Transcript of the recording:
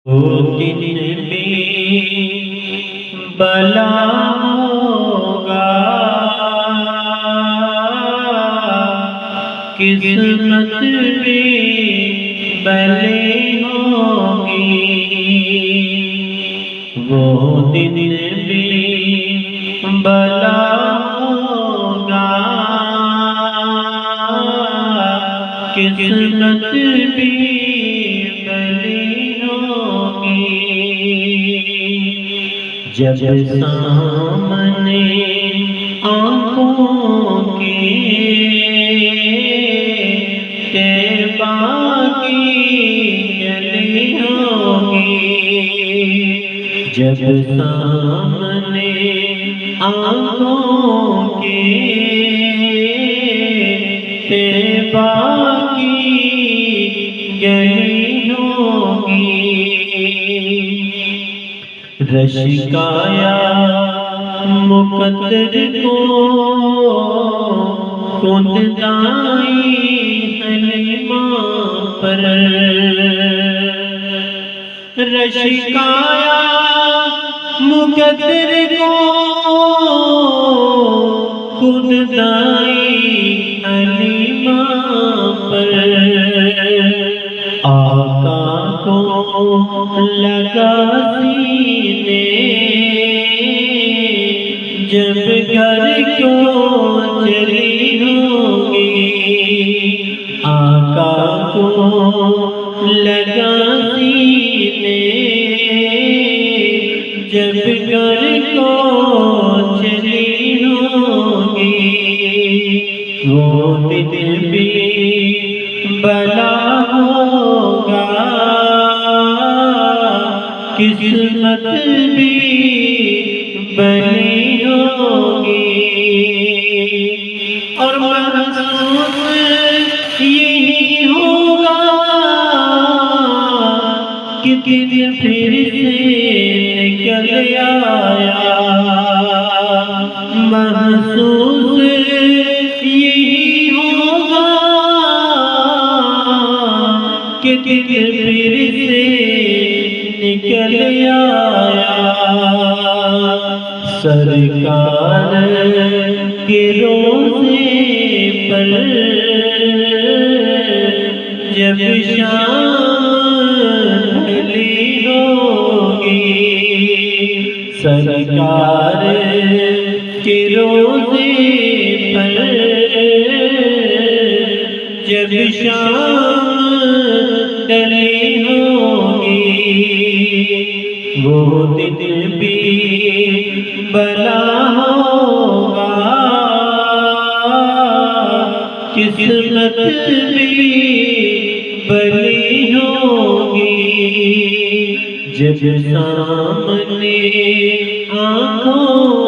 وہ دن بھی بلا ہوگا، قسمت بھی بلی ہوگی۔ وہ دن بھی بلا ہوگا، قسمت بھی بلی ہوگی۔ جب سامنے آنکھوں کے طیبہ کی گلی ہوگی، جب سامنے آنکھوں کے طیبہ کی گلی ہوگی۔ رشکایا مقدر کو خود دائی حلیمہ پر، رشکایا مقدر کو خود دائی حلیمہ پر، آقا کو لگا سینے جب گھر کو چلی ہوگی، آقا کو لگا سینے جب گھر کو چلی ہوگی۔ وہ دن بھی بلا ہوگا، قسمت بھی بلی ہوگی، اور محسوس یہی ہوگا کہ دن پھر سے نکل آیا، محسوس یہی ہوگا کہ دن پھر سے نکل آیا۔ سرکار کے روزے پر جب شام ڈھلی ہوگی، سرکار کے روزے پر جب شام ڈھلی ہوگی، وہ دن بھی بلا ہوگا، قسمت بھی بلی ہوگی۔ جب سامنے آنکھوں